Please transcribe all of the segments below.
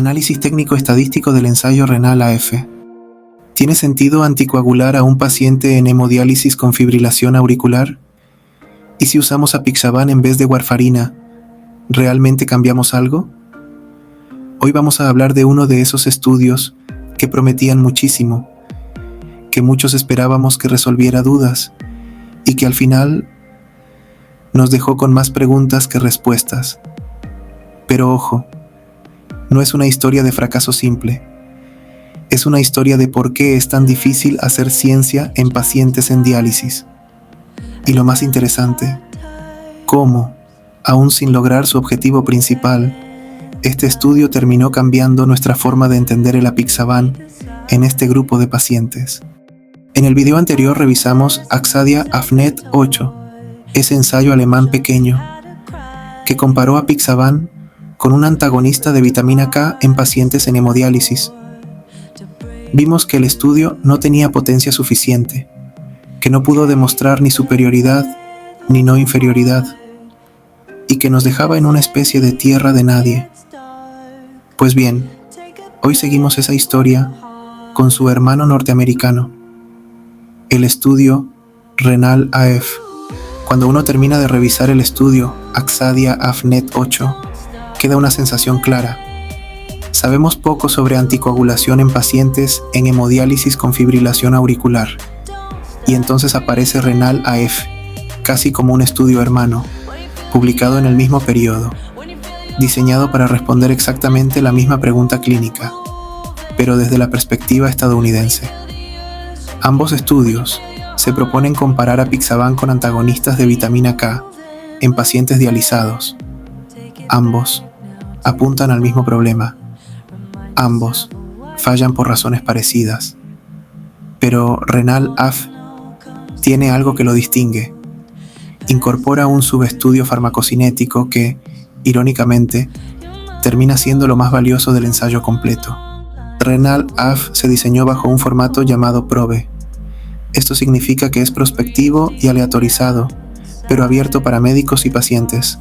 Análisis técnico estadístico del ensayo renal AF. ¿Tiene sentido anticoagular a un paciente en hemodiálisis con fibrilación auricular? ¿Y si usamos apixaban en vez de warfarina, realmente cambiamos algo? Hoy vamos a hablar de uno de esos estudios que prometían muchísimo, que muchos esperábamos que resolviera dudas y que al final nos dejó con más preguntas que respuestas. Pero ojo, no es una historia de fracaso simple. Es una historia de por qué es tan difícil hacer ciencia en pacientes en diálisis. Y lo más interesante, cómo, aún sin lograr su objetivo principal, este estudio terminó cambiando nuestra forma de entender el apixaban en este grupo de pacientes. En el video anterior revisamos Axadia AFNET 8, ese ensayo alemán pequeño, que comparó apixaban con un antagonista de vitamina K en pacientes en hemodiálisis. Vimos que el estudio no tenía potencia suficiente, que no pudo demostrar ni superioridad ni no inferioridad, y que nos dejaba en una especie de tierra de nadie. Pues bien, hoy seguimos esa historia con su hermano norteamericano, el estudio renal AF. Cuando uno termina de revisar el estudio Axadia AFNET 8, queda una sensación clara. Sabemos poco sobre anticoagulación en pacientes en hemodiálisis con fibrilación auricular. Y entonces aparece renal AF, casi como un estudio hermano, publicado en el mismo periodo, diseñado para responder exactamente la misma pregunta clínica, pero desde la perspectiva estadounidense. Ambos estudios se proponen comparar apixaban con antagonistas de vitamina K en pacientes dializados. Ambos apuntan al mismo problema. Ambos fallan por razones parecidas. Pero renal AF tiene algo que lo distingue. Incorpora un subestudio farmacocinético que, irónicamente, termina siendo lo más valioso del ensayo completo. Renal AF se diseñó bajo un formato llamado PROBE. Esto significa que es prospectivo y aleatorizado, pero abierto para médicos y pacientes.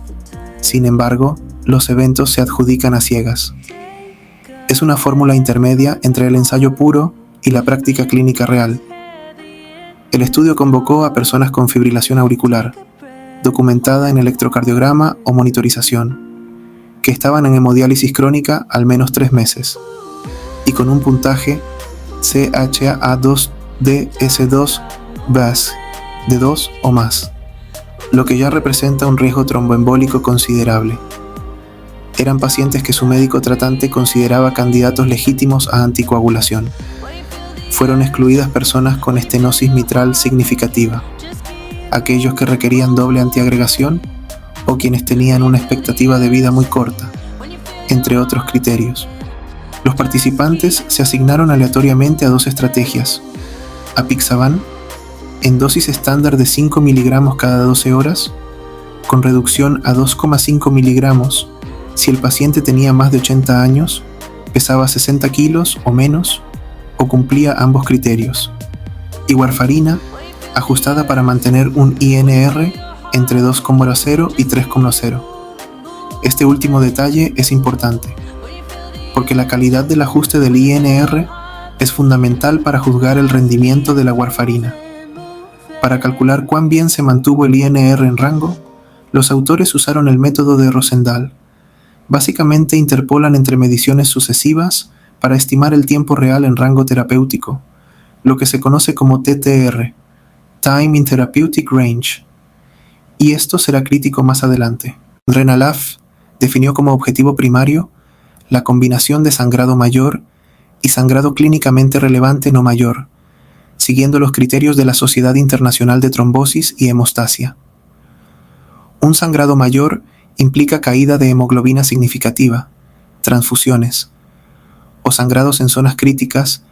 Sin embargo, los eventos se adjudican a ciegas. Es una fórmula intermedia entre el ensayo puro y la práctica clínica real. El estudio convocó a personas con fibrilación auricular, documentada en electrocardiograma o monitorización, que estaban en hemodiálisis crónica al menos 3 meses, y con un puntaje CHA2DS2-BAS de 2 o más, lo que ya representa un riesgo tromboembólico considerable. Eran pacientes que su médico tratante consideraba candidatos legítimos a anticoagulación. Fueron excluidas personas con estenosis mitral significativa, aquellos que requerían doble antiagregación o quienes tenían una expectativa de vida muy corta, entre otros criterios. Los participantes se asignaron aleatoriamente a 2 estrategias: apixaban en dosis estándar de 5 miligramos cada 12 horas, con reducción a 2,5 miligramos si el paciente tenía más de 80 años, pesaba 60 kilos o menos, o cumplía ambos criterios, y warfarina ajustada para mantener un INR entre 2,0 y 3,0. Este último detalle es importante, porque la calidad del ajuste del INR es fundamental para juzgar el rendimiento de la warfarina. Para calcular cuán bien se mantuvo el INR en rango, los autores usaron el método de Rosendahl. Básicamente interpolan entre mediciones sucesivas para estimar el tiempo real en rango terapéutico, lo que se conoce como TTR, Time in Therapeutic Range, y esto será crítico más adelante. Renal AF definió como objetivo primario la combinación de sangrado mayor y sangrado clínicamente relevante no mayor, siguiendo los criterios de la Sociedad Internacional de Trombosis y Hemostasia. Un sangrado mayor implica caída de hemoglobina significativa, transfusiones, o sangrados en zonas críticas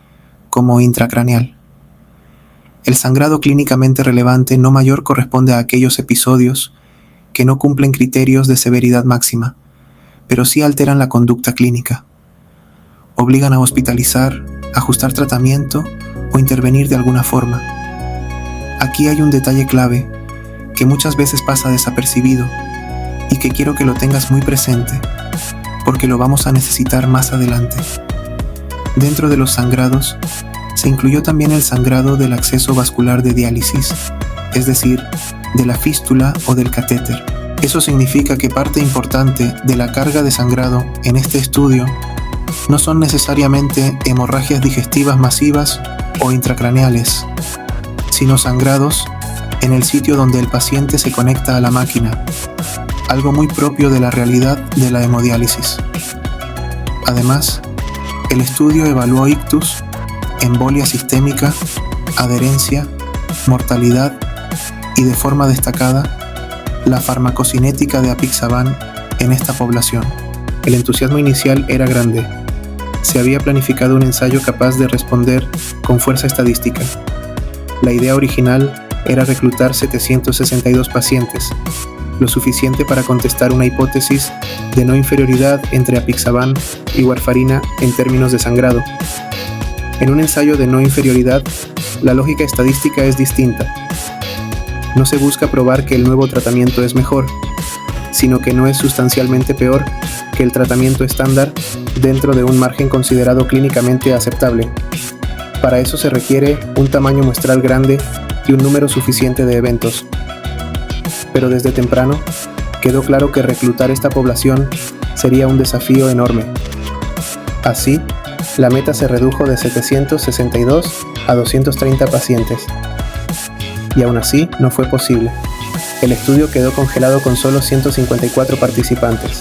como intracraneal. El sangrado clínicamente relevante no mayor corresponde a aquellos episodios que no cumplen criterios de severidad máxima, pero sí alteran la conducta clínica. Obligan a hospitalizar, ajustar tratamiento o intervenir de alguna forma. Aquí hay un detalle clave que muchas veces pasa desapercibido y que quiero que lo tengas muy presente, porque lo vamos a necesitar más adelante. Dentro de los sangrados, se incluyó también el sangrado del acceso vascular de diálisis, es decir, de la fístula o del catéter. Eso significa que parte importante de la carga de sangrado en este estudio no son necesariamente hemorragias digestivas masivas o intracraneales, sino sangrados en el sitio donde el paciente se conecta a la máquina, algo muy propio de la realidad de la hemodiálisis. Además, el estudio evaluó ictus, embolia sistémica, adherencia, mortalidad y, de forma destacada, la farmacocinética de apixaban en esta población. El entusiasmo inicial era grande. Se había planificado un ensayo capaz de responder con fuerza estadística. La idea original era reclutar 762 pacientes, lo suficiente para contestar una hipótesis de no inferioridad entre apixaban y warfarina en términos de sangrado. En un ensayo de no inferioridad, la lógica estadística es distinta. No se busca probar que el nuevo tratamiento es mejor, sino que no es sustancialmente peor que el tratamiento estándar dentro de un margen considerado clínicamente aceptable. Para eso se requiere un tamaño muestral grande y un número suficiente de eventos. Pero desde temprano quedó claro que reclutar esta población sería un desafío enorme. Así, la meta se redujo de 762 a 230 pacientes. Y aún así no fue posible. El estudio quedó congelado con solo 154 participantes.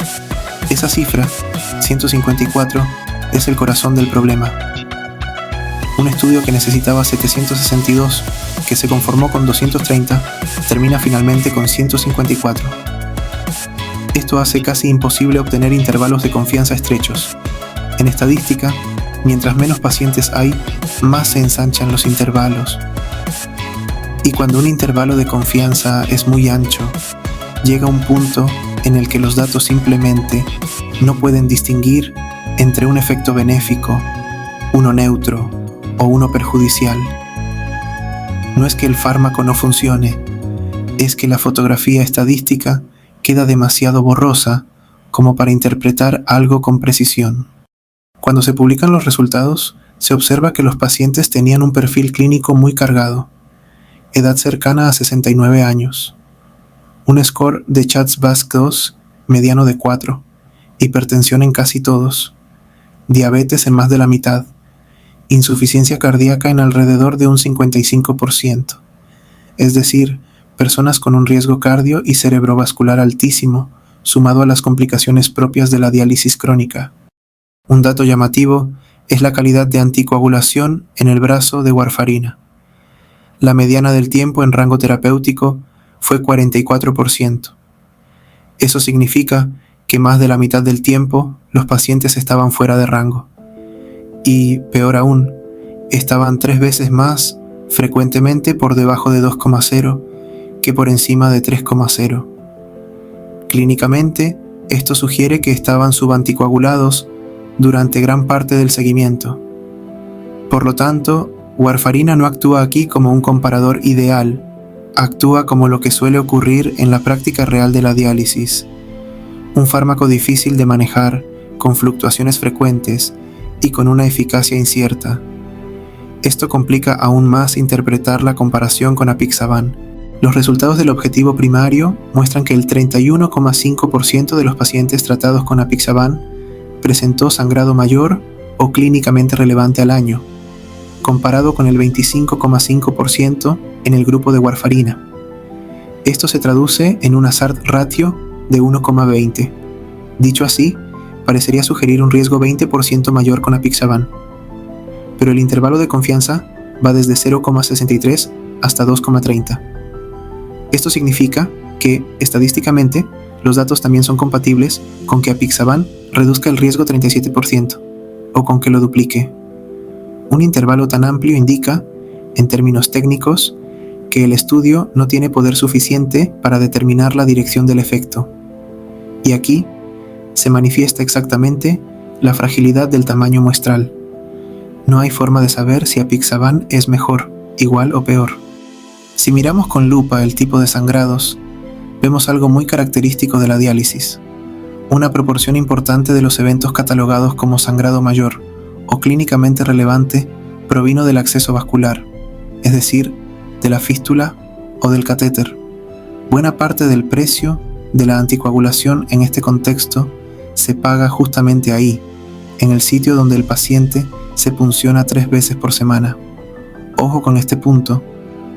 Esa cifra, 154, es el corazón del problema. Un estudio que necesitaba 762, que se conformó con 230, termina finalmente con 154. Esto hace casi imposible obtener intervalos de confianza estrechos. En estadística, mientras menos pacientes hay, más se ensanchan los intervalos. Y cuando un intervalo de confianza es muy ancho, llega un punto en el que los datos simplemente no pueden distinguir entre un efecto benéfico, uno neutro o uno perjudicial. No es que el fármaco no funcione, es que la fotografía estadística queda demasiado borrosa como para interpretar algo con precisión. Cuando se publican los resultados, se observa que los pacientes tenían un perfil clínico muy cargado, edad cercana a 69 años, un score de CHA2DS2 mediano de 4, hipertensión en casi todos, diabetes en más de la mitad, insuficiencia cardíaca en alrededor de un 55%, es decir, personas con un riesgo cardio y cerebrovascular altísimo, sumado a las complicaciones propias de la diálisis crónica. Un dato llamativo es la calidad de anticoagulación en el brazo de warfarina. La mediana del tiempo en rango terapéutico fue 44%. Eso significa que más de la mitad del tiempo los pacientes estaban fuera de rango. Y, peor aún, estaban 3 veces más frecuentemente por debajo de 2,0 que por encima de 3,0. Clínicamente, esto sugiere que estaban subanticoagulados durante gran parte del seguimiento. Por lo tanto, warfarina no actúa aquí como un comparador ideal, actúa como lo que suele ocurrir en la práctica real de la diálisis. Un fármaco difícil de manejar, con fluctuaciones frecuentes y con una eficacia incierta. Esto complica aún más interpretar la comparación con apixaban. Los resultados del objetivo primario muestran que el 31,5% de los pacientes tratados con apixaban presentó sangrado mayor o clínicamente relevante al año, comparado con el 25,5% en el grupo de warfarina. Esto se traduce en un hazard ratio de 1,20. Dicho así, parecería sugerir un riesgo 20% mayor con apixaban. Pero el intervalo de confianza va desde 0,63 hasta 2,30. Esto significa que, estadísticamente, los datos también son compatibles con que apixaban reduzca el riesgo 37% o con que lo duplique. Un intervalo tan amplio indica, en términos técnicos, que el estudio no tiene poder suficiente para determinar la dirección del efecto. Y aquí se manifiesta exactamente la fragilidad del tamaño muestral. No hay forma de saber si apixaban es mejor, igual o peor. Si miramos con lupa el tipo de sangrados, vemos algo muy característico de la diálisis. Una proporción importante de los eventos catalogados como sangrado mayor o clínicamente relevante provino del acceso vascular, es decir, de la fístula o del catéter. Buena parte del precio de la anticoagulación en este contexto se paga justamente ahí, en el sitio donde el paciente se punciona 3 veces por semana. Ojo con este punto,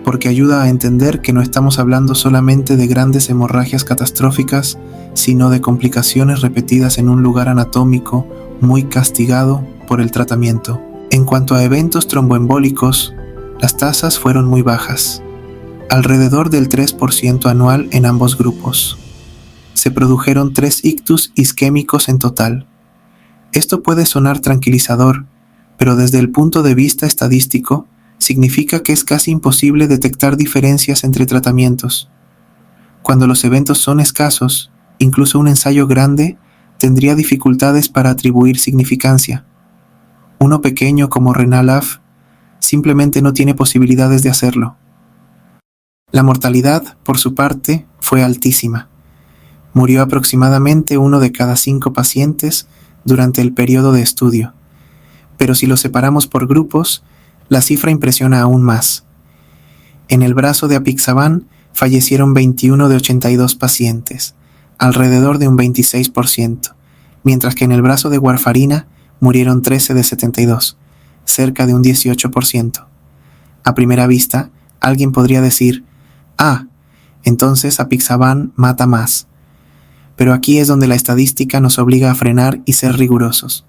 porque ayuda a entender que no estamos hablando solamente de grandes hemorragias catastróficas, sino de complicaciones repetidas en un lugar anatómico muy castigado por el tratamiento. En cuanto a eventos tromboembólicos, las tasas fueron muy bajas, alrededor del 3% anual en ambos grupos. Se produjeron 3 ictus isquémicos en total. Esto puede sonar tranquilizador, pero desde el punto de vista estadístico, significa que es casi imposible detectar diferencias entre tratamientos. Cuando los eventos son escasos, incluso un ensayo grande tendría dificultades para atribuir significancia. Uno pequeño como RENAL-AF simplemente no tiene posibilidades de hacerlo. La mortalidad, por su parte, fue altísima. Murió aproximadamente 1 de cada 5 pacientes durante el periodo de estudio. Pero si los separamos por grupos, la cifra impresiona aún más. En el brazo de apixaban fallecieron 21 de 82 pacientes, alrededor de un 26%, mientras que en el brazo de warfarina murieron 13 de 72, cerca de un 18%. A primera vista, alguien podría decir, entonces apixaban mata más. Pero aquí es donde la estadística nos obliga a frenar y ser rigurosos.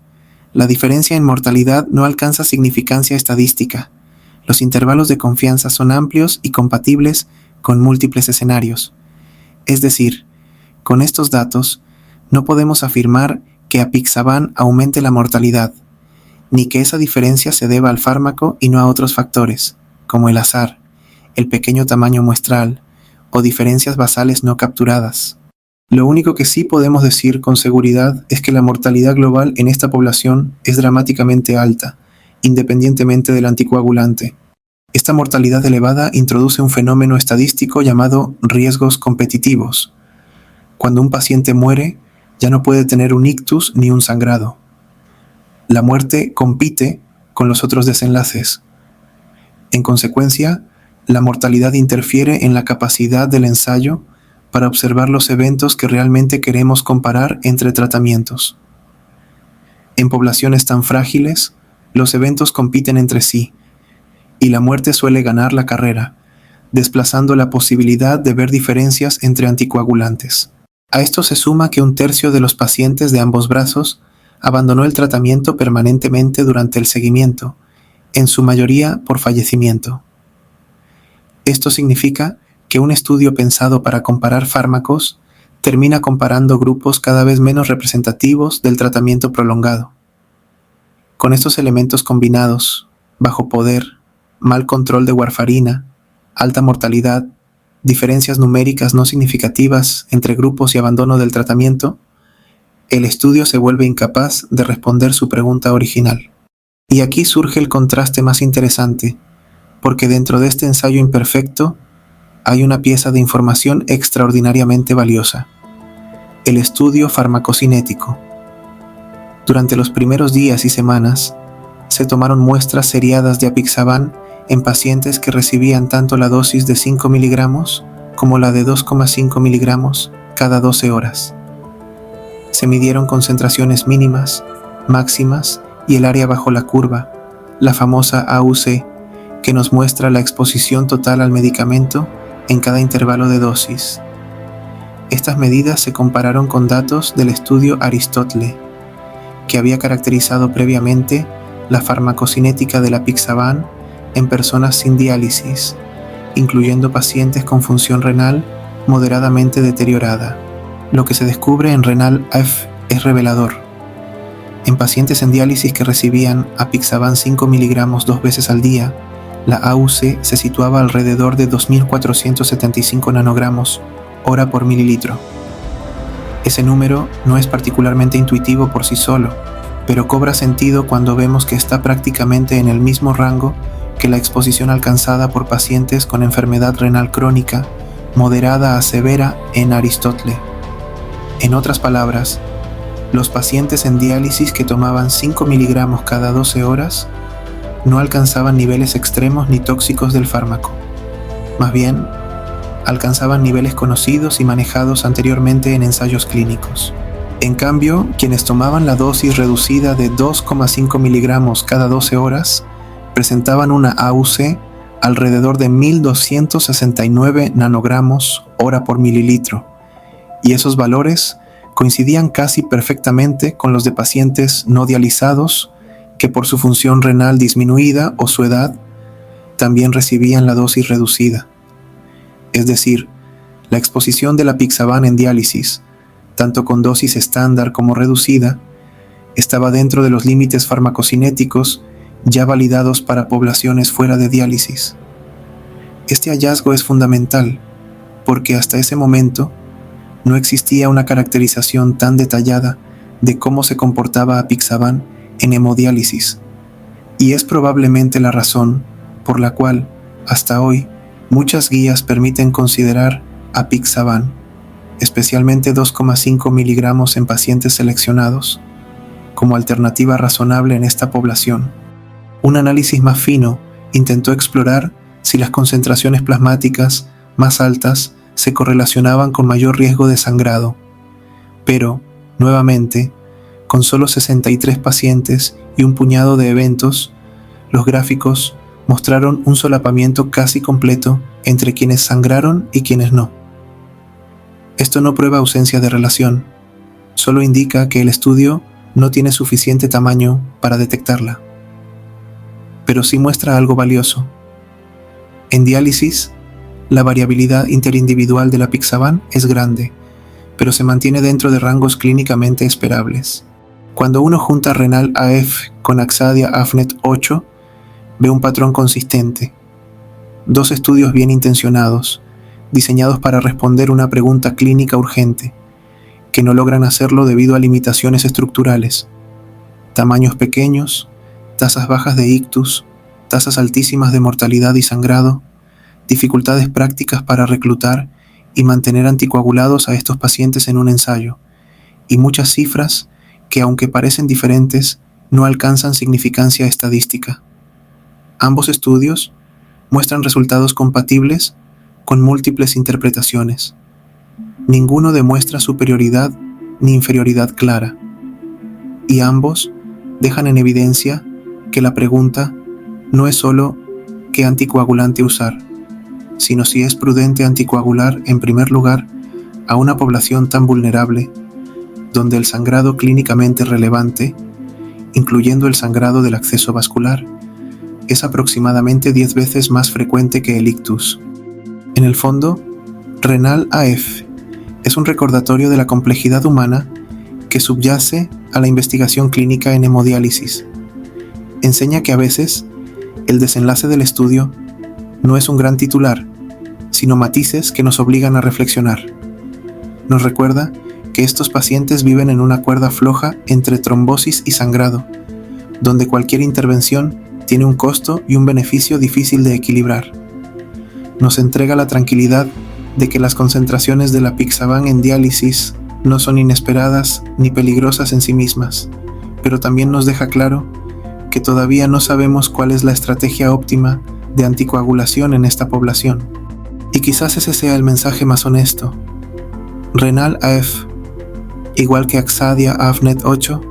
La diferencia en mortalidad no alcanza significancia estadística. Los intervalos de confianza son amplios y compatibles con múltiples escenarios. Es decir, con estos datos, no podemos afirmar que apixaban aumente la mortalidad, ni que esa diferencia se deba al fármaco y no a otros factores, como el azar, el pequeño tamaño muestral o diferencias basales no capturadas. Lo único que sí podemos decir con seguridad es que la mortalidad global en esta población es dramáticamente alta, independientemente del anticoagulante. Esta mortalidad elevada introduce un fenómeno estadístico llamado riesgos competitivos. Cuando un paciente muere, ya no puede tener un ictus ni un sangrado. La muerte compite con los otros desenlaces. En consecuencia, la mortalidad interfiere en la capacidad del ensayo para observar los eventos que realmente queremos comparar entre tratamientos. En poblaciones tan frágiles, los eventos compiten entre sí, y la muerte suele ganar la carrera, desplazando la posibilidad de ver diferencias entre anticoagulantes. A esto se suma que 1/3 de los pacientes de ambos brazos abandonó el tratamiento permanentemente durante el seguimiento, en su mayoría por fallecimiento. Esto significa que un estudio pensado para comparar fármacos termina comparando grupos cada vez menos representativos del tratamiento prolongado. Con estos elementos combinados, bajo poder, mal control de warfarina, alta mortalidad, diferencias numéricas no significativas entre grupos y abandono del tratamiento, el estudio se vuelve incapaz de responder su pregunta original. Y aquí surge el contraste más interesante, porque dentro de este ensayo imperfecto hay una pieza de información extraordinariamente valiosa: el estudio farmacocinético. Durante los primeros días y semanas, se tomaron muestras seriadas de apixaban en pacientes que recibían tanto la dosis de 5 miligramos como la de 2,5 miligramos cada 12 horas. Se midieron concentraciones mínimas, máximas y el área bajo la curva, la famosa AUC, que nos muestra la exposición total al medicamento en cada intervalo de dosis. Estas medidas se compararon con datos del estudio Aristótle, que había caracterizado previamente la farmacocinética del apixaban en personas sin diálisis, incluyendo pacientes con función renal moderadamente deteriorada. Lo que se descubre en RENAL-AF es revelador. En pacientes en diálisis que recibían apixaban 5 miligramos 2 veces al día, la AUC se situaba alrededor de 2.475 nanogramos hora por mililitro. Ese número no es particularmente intuitivo por sí solo, pero cobra sentido cuando vemos que está prácticamente en el mismo rango que la exposición alcanzada por pacientes con enfermedad renal crónica moderada a severa en Aristótle. En otras palabras, Los pacientes en diálisis que tomaban 5 miligramos cada 12 horas no alcanzaban niveles extremos ni tóxicos del fármaco. Más bien, alcanzaban niveles conocidos y manejados anteriormente en ensayos clínicos. En cambio, quienes tomaban la dosis reducida de 2,5 miligramos cada 12 horas presentaban una AUC alrededor de 1269 nanogramos hora por mililitro, y esos valores coincidían casi perfectamente con los de pacientes no dializados que por su función renal disminuida o su edad también recibían la dosis reducida. Es decir, la exposición de la apixaban en diálisis, tanto con dosis estándar como reducida, estaba dentro de los límites farmacocinéticos ya validados para poblaciones fuera de diálisis. Este hallazgo es fundamental porque hasta ese momento no existía una caracterización tan detallada de cómo se comportaba apixaban en hemodiálisis, y es probablemente la razón por la cual, hasta hoy, muchas guías permiten considerar apixaban, especialmente 2,5 miligramos en pacientes seleccionados, como alternativa razonable en esta población. Un análisis más fino intentó explorar si las concentraciones plasmáticas más altas se correlacionaban con mayor riesgo de sangrado, pero, nuevamente, con solo 63 pacientes y un puñado de eventos, los gráficos mostraron un solapamiento casi completo entre quienes sangraron y quienes no. Esto no prueba ausencia de relación, solo indica que el estudio no tiene suficiente tamaño para detectarla. Pero sí muestra algo valioso. En diálisis, la variabilidad interindividual de la apixaban es grande, pero se mantiene dentro de rangos clínicamente esperables. Cuando uno junta renal AF con Axadia AFNET 8, ve un patrón consistente. Dos estudios bien intencionados, diseñados para responder una pregunta clínica urgente, que no logran hacerlo debido a limitaciones estructurales. Tamaños pequeños, tasas bajas de ictus, tasas altísimas de mortalidad y sangrado, dificultades prácticas para reclutar y mantener anticoagulados a estos pacientes en un ensayo, y muchas cifras que, aunque parecen diferentes, no alcanzan significancia estadística. Ambos estudios muestran resultados compatibles con múltiples interpretaciones. Ninguno demuestra superioridad ni inferioridad clara, y ambos dejan en evidencia que la pregunta no es solo qué anticoagulante usar, sino si es prudente anticoagular en primer lugar a una población tan vulnerable, donde el sangrado clínicamente relevante, incluyendo el sangrado del acceso vascular, es aproximadamente 10 veces más frecuente que el ictus. En el fondo, Renal AF es un recordatorio de la complejidad humana que subyace a la investigación clínica en hemodiálisis. Enseña que a veces el desenlace del estudio no es un gran titular, sino matices que nos obligan a reflexionar. Nos recuerda que estos pacientes viven en una cuerda floja entre trombosis y sangrado, donde cualquier intervención tiene un costo y un beneficio difícil de equilibrar. Nos entrega la tranquilidad de que las concentraciones de la apixaban en diálisis no son inesperadas ni peligrosas en sí mismas, pero también nos deja claro que todavía no sabemos cuál es la estrategia óptima de anticoagulación en esta población. Y quizás ese sea el mensaje más honesto. Renal AF, igual que Axadia AFNET 8,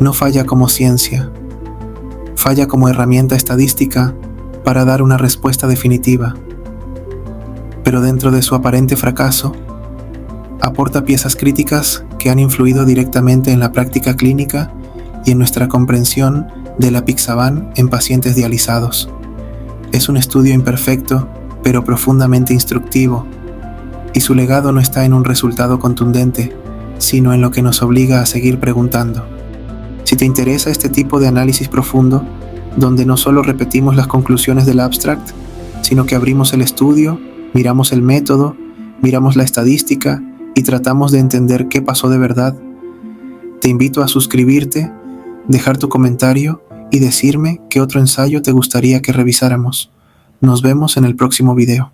no falla como ciencia, falla como herramienta estadística para dar una respuesta definitiva. Pero dentro de su aparente fracaso, aporta piezas críticas que han influido directamente en la práctica clínica y en nuestra comprensión de la apixaban en pacientes dializados. Es un estudio imperfecto, pero profundamente instructivo, y su legado no está en un resultado contundente, sino en lo que nos obliga a seguir preguntando. Si te interesa este tipo de análisis profundo, donde no solo repetimos las conclusiones del abstract, sino que abrimos el estudio, miramos el método, miramos la estadística y tratamos de entender qué pasó de verdad, te invito a suscribirte, dejar tu comentario y decirme qué otro ensayo te gustaría que revisáramos. Nos vemos en el próximo video.